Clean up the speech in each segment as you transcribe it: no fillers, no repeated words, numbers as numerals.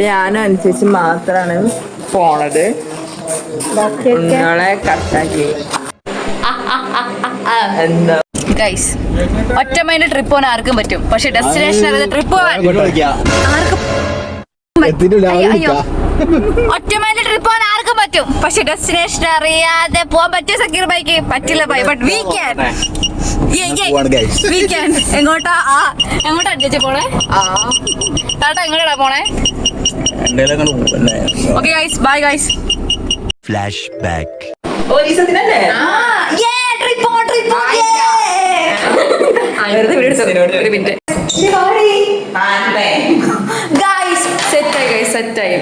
ഞാനും അനുസരിച്ച് മാത്രമാണ് പോണത്. നിങ്ങളെ കട്ടാക്കി എന്താ ഗൈസ്, ഒറ്റ മൈൻഡ് ട്രിപ്പ് പോകാൻ ആർക്കും പറ്റും, പക്ഷെ ഡെസ്റ്റിനേഷൻ അറിയാതെ ട്രിപ്പ് പോകാൻ ഒറ്റ മൈൻഡ് ട്രിപ്പ് പോകാൻ ആർക്കും പറ്റും, പക്ഷെ ഡെസ്റ്റിനേഷൻ അറിയാതെ പോകാൻ പറ്റിയ സക്കീർ ബൈക്ക് പറ്റില്ല ബൈ. But we can. എങ്ങോട്ടാ അടിച്ച പോണേ? താട്ടാ എങ്ങോട്ടാ പോണേ? Okay guys, bye guys. Flash back. സെറ്റായി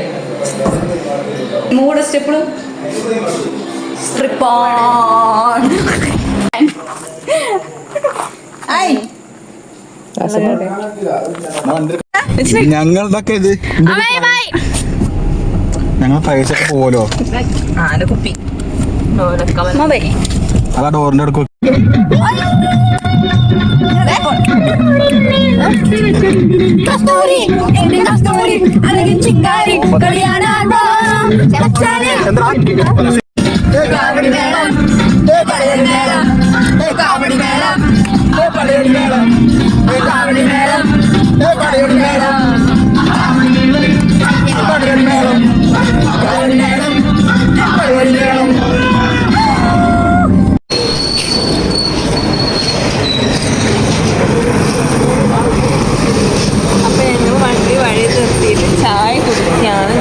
മൂഡ് സ്റ്റെപ്പിളും ഞങ്ങളുടെയൊക്കെ ഇത് ഞങ്ങൾ പൈസ പോലോ കുപ്പി അതാ ഡോറിന്റെ അടുക്ക്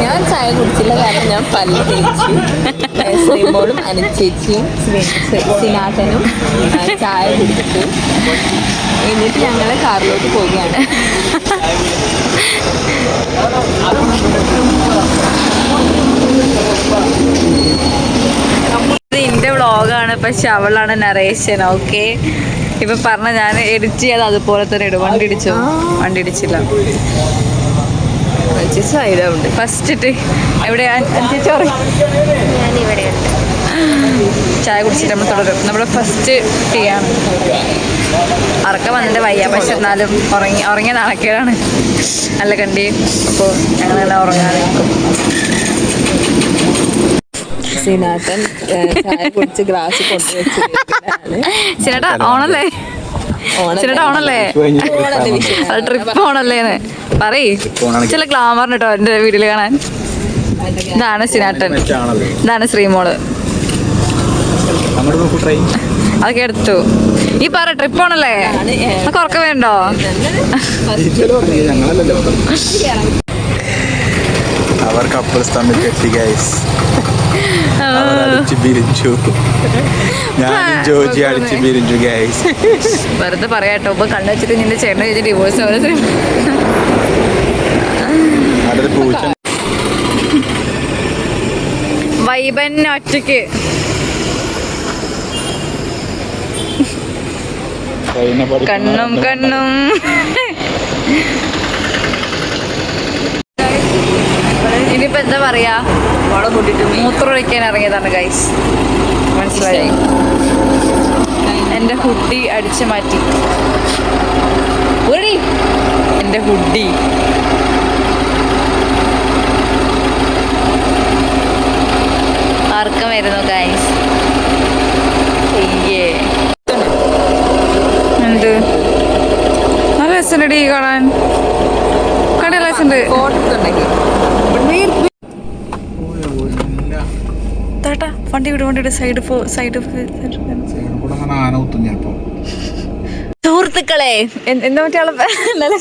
ഞാൻ ചായ കുടിച്ചില്ല, കാരണം ഞാൻ പല്ല് തേച്ചു. ശ്രീമോളും അനുചേച്ചിയും സിനാഥനും ചായ കുടിച്ചു. എന്നിട്ട് ഞങ്ങൾ കാറിലോട്ട് പോവുകയാണ്. എന്റെ വ്ളോഗാണ്, പക്ഷെ അവളാണ് നറേഷൻ. ഓക്കെ, ഇപ്പൊ പറഞ്ഞ ഞാൻ എഡിറ്റ് ചെയ്യാതെ അതുപോലെ തന്നെ ഇടും. വണ്ടി ഇടിച്ചില്ല. ഫസ്റ്റ് എവിടെയാ ചായ കുടിച്ചിട്ട് നമ്മൾ തുടരും. നമ്മുടെ ഫസ്റ്റ് ടീ ആണ്. അറക്കം വന്നിട്ട് വയ്യ, പക്ഷെ എന്നാലും ഉറങ്ങിയ നാണക്കേടാണ് നല്ല കണ്ടി. അപ്പോൾ ഞങ്ങളെല്ലാം ഉറങ്ങാൻ നിൽക്കും. സിനാഥൻ ചായ കുടിച്ച് ഗ്ലാസ് കൊണ്ടുവച്ച് ചേട്ടാ ഓണല്ലേ? ചേട്ടാ ഓണല്ലേ? ട്രിപ്പ് ഓണല്ലേന്ന് പറയ്. ചില ഗ്ലാമറിന് കേട്ടോ എൻ്റെ വീട്ടിൽ കാണാൻ. ഇതാണ് സിനാട്ടൻ, ഇതാണ് ശ്രീമോള്. അതൊക്കെ എടുത്തു. ഈ പറ ട്രിപ്പ് ഓണല്ലേ? അതൊക്കെ ഉറക്കം വേണ്ടോ? അവർ കപ്പിൾസ് തമ്മിൽ കെട്ടി ഗൈസ്. ജോജി അടിച്ച് പിരിഞ്ഞു ഗൈസ്. വെറുതെ പറയാട്ടോ. ഇപ്പൊ കണ്ണു വെച്ചിട്ട് നിന്റെ ചേട്ടൻ ചേച്ചി ഡിവോഴ്സ് വൈബൻ ഒറ്റയ്ക്ക് കണ്ണും ഇനിയിപ്പോ എന്താ പറയാ, മൂത്രമൊഴിക്കാൻ ഇറങ്ങിയതാണ് ഗൈസ്. മനസ്സിലായി? എന്റെ ഹുഡി അടിച്ചു മാറ്റി. എന്റെ ഹുഡി ആർക്കം വരുന്നു ഗൈസ്. എന്ത് നല്ല രസമുണ്ട് കാണാൻ. കണ്ട രസമുണ്ട്. താട്ടാ വണ്ടി വിട് സൈഡ് സുഹൃത്തുക്കളെ, എന്താ മറ്റാളെ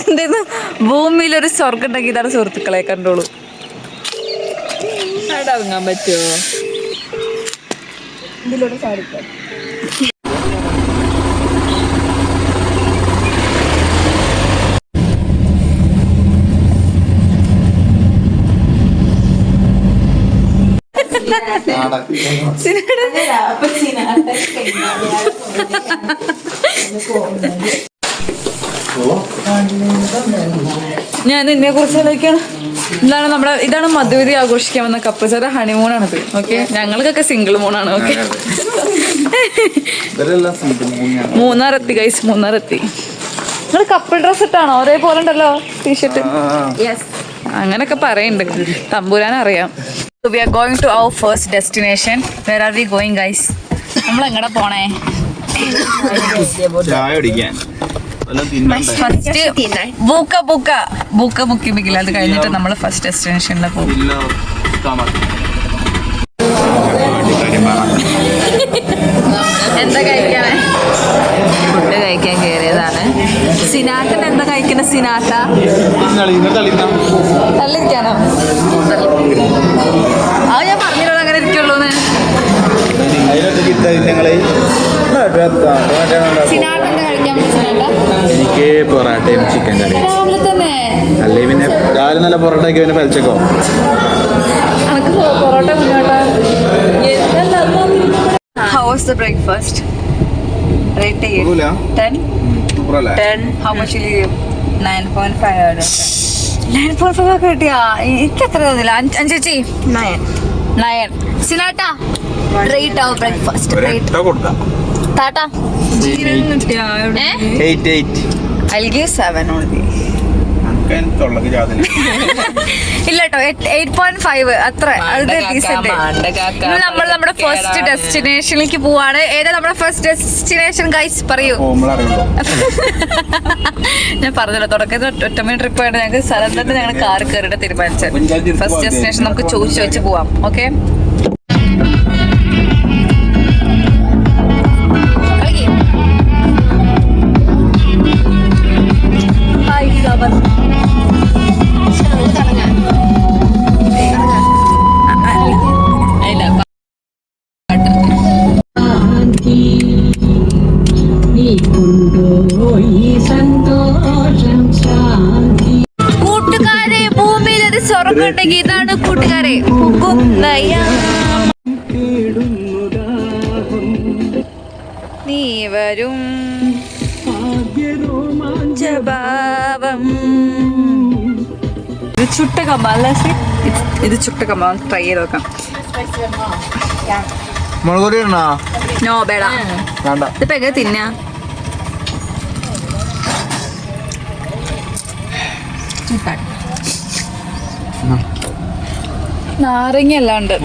എന്തെന്ന് ഭൂമിയിലൊരു സ്വർഗം ഉണ്ടെങ്കിൽ ഇതാണ് സുഹൃത്തുക്കളെ. കണ്ടോളൂ. അവിടെ ഇറങ്ങാൻ പറ്റുമോ? ഇതിലൂടെ ചാടിക്കാം. ഞാൻ നിന്നെ കുറിച്ച് ആലോചിക്കണം. ഇതാണ് മധുവിധി ആഘോഷിക്കാൻ വന്ന കപ്പിൾസ്. അത് ഹണിമൂണാണിത്. ഓക്കെ, ഞങ്ങൾക്കൊക്കെ സിംഗിൾ മൂണാണ്. ഓക്കെ, മൂന്നാറെത്തി ഗൈസ്, മൂന്നാറെത്തി. നിങ്ങൾ കപ്പിൾ ഡ്രസ് ഇട്ടാണോ? ഒരേപോലെ ഉണ്ടല്ലോ ടീഷർട്ട്. യെസ്. അങ്ങനൊക്കെ പറയുന്നുണ്ട്, തമ്പുരാൻ അറിയാം. We are going to our first destination. Where are we going guys? നമ്മൾ എങ്ങടെ പോണേ? ചായ കുടിക്കാൻ ഫസ്റ്റ് ബുക്ക് ബുക്കിപ്പിക്കില്ല. അത് കഴിഞ്ഞിട്ട് നമ്മൾ ഫസ്റ്റ് ഡെസ്റ്റിനേഷനിൽ പോകും. എന്താ കഴിക്കണേ? ഫുഡ് കഴിക്കാൻ കയറിയതാണ്. സിനാട്ടൻ എന്താ കഴിക്കണ? സിനാട്ട തള്ളിരിക്കാനോ? അത് ഞാൻ പറഞ്ഞില്ലോ അങ്ങനെ ഇരിക്കുള്ളൂന്ന്. സിനാട്ട എന്താ കഴിക്കാൻ? എനിക്ക് പൊറാട്ടയും ചിക്കൻ കറി. രാവിലെ തന്നെ അല്ലേ പിന്നെ രാവിലെ നല്ല പൊറോട്ട ഒക്കെ പിന്നെ പലിച്ചക്കോ? എനിക്ക് parotta മുന്നോട്ടാ. How was the breakfast? Rate it. 10? 10. How much will you give? 9.5. 9.5 ഒക്കെ കിട്ടിയാ? എനിക്ക് എത്ര തോന്നില്ല. ചേച്ചി 9. സിനാട്ട റേറ്റ് ആവും ബ്രേക്ക്ഫാസ്റ്റ്. താട്ടാ I'll give 7 only. ഇല്ല കേട്ടോ, 8.5 അത്ര. നമ്മൾ നമ്മുടെ ഫസ്റ്റ് ഡെസ്റ്റിനേഷനിലേക്ക് പോവാണ്. ഏതാ നമ്മുടെ ഫസ്റ്റ് ഡെസ്റ്റിനേഷൻ ഗൈസ്? പറയൂ. ഞാൻ പറഞ്ഞല്ലോ തുടക്കത്തിൽ ഒറ്റമണി ട്രിപ്പ് ആയിട്ട് ഞങ്ങൾക്ക് സ്ഥലം തന്നെ ഞങ്ങൾ കാർ കയറിയിട്ട് തീരുമാനിച്ചത്. ഫസ്റ്റ് ഡെസ്റ്റിനേഷൻ നമുക്ക് ചോദിച്ചു വെച്ച് പോവാം. ഓക്കെ, കൂട്ടുകാരെ, ഭൂമിയിൽ ഒരു സ്വർഗം ഉണ്ടെങ്കിൽ ഇതാണ് കൂട്ടുകാരെ. നീ വരും ജപാവം. ഇത് ചുട്ട കമ്പ അല്ല? ഇത് ചുട്ട കമ്പ. ട്രൈ ചെയ്ത് നോക്കാം. മുളകുപൊടി ഇടണോ? നോ, ബേട. ഇതിപ്പോ എങ്ങനെ തിന്നാ? നാരങ്ങ അല്ലാണ്ട്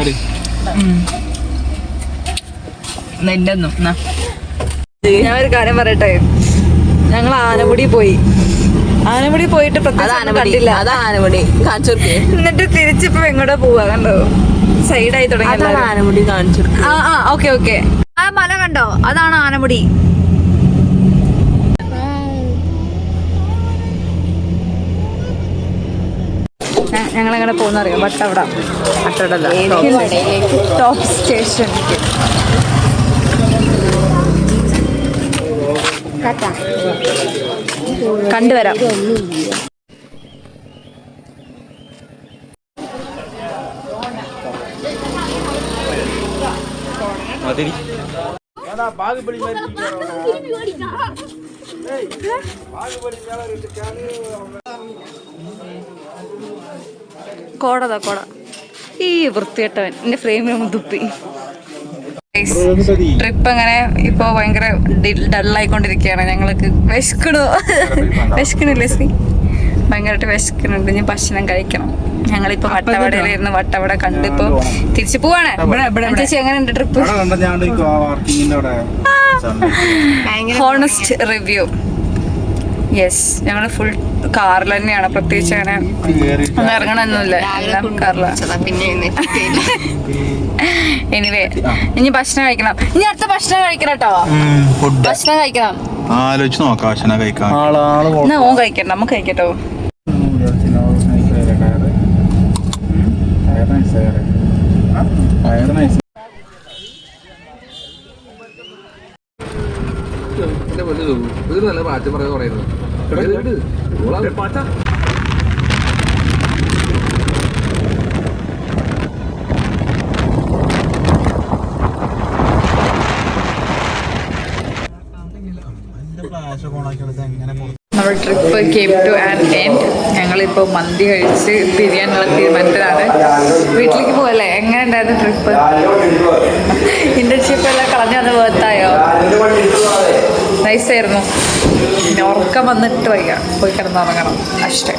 ഞാൻ ഒരു കാര്യം പറയട്ടെ. ഞങ്ങൾ ആനമുടി പോയിട്ട് പ്രത്യേകിച്ച് കണ്ടില്ല. ആനമുടി കാണിച്ചു. എന്നിട്ട് തിരിച്ചിപ്പോ എങ്ങോട്ടാ പോവാ? കണ്ടോ, സൈഡായി തുടങ്ങി. ആനമുടി കാണിച്ചു. ഓക്കെ. ആ മല കണ്ടോ? അതാണ് ആനമുടി. ഞങ്ങളെങ്ങനെ പോകുന്ന അറിയാം? Vattavada top station. കണ്ടുവരാം. കോടതാ കോട. ഈ വൃത്തികെട്ടവൻ എന്റെ ഫ്രെയിമിൽ തുപ്പി. ട്രിപ്പ് അങ്ങനെ ഇപ്പൊ ഭയങ്കര ഡള്ളായിക്കൊണ്ടിരിക്കുകയാണ്. ഞങ്ങൾക്ക് വിശക്കണില്ലേ ശ്രീ? ഭയങ്കരമായിട്ട് വിശക്കുന്നുണ്ട്. ഇനി ഭക്ഷണം കഴിക്കണം. ഞങ്ങളിപ്പോ വട്ടവടയിലിരുന്ന് വട്ടവട കണ്ടിപ്പോ തിരിച്ചു പോവാണ്. ചേച്ചി എങ്ങനെയുണ്ട് ട്രിപ്പ്? Honest review. യെസ്, ഞങ്ങൾ ഫുൾ കാറിൽ തന്നെയാണ്. പ്രത്യേകിച്ച് അങ്ങനെ ഒന്നും ഇറങ്ങണമെന്നില്ല, എല്ലാം കാറിലാണ്. എനിവേ, ഇനി ഭക്ഷണം കഴിക്കണം. ഇനി അടുത്ത ഭക്ഷണം കഴിക്കണം കേട്ടോ. ഭക്ഷണം കഴിക്കണം. ആലോചിച്ച് നോക്കാം ഭക്ഷണം കഴിക്കാം. എന്നാ ഓൻ കഴിക്കണ്ട, നമുക്ക് കഴിക്കട്ടോ. നല്ല പാച്ച പറയുന്നത്. നമ്മുടെ trip came two and end. ഞങ്ങളിപ്പോൾ മന്തി കഴിച്ച് ബിരിയാണിയുള്ള തീരുമാനത്തിലാണ്. വീട്ടിലേക്ക് പോകല്ലേ? എങ്ങനെ ഉണ്ടായിരുന്നു ട്രിപ്പ്? ഇന്റേൺഷിപ്പ് എല്ലാം കളഞ്ഞു വന്ന് വേർത്തായോ? നൈസായിരുന്നു. പിന്നെ ഉറക്കം വന്നിട്ട് വയ്യ, പോയി കിടന്നുറങ്ങണം. അഷ്ടേ.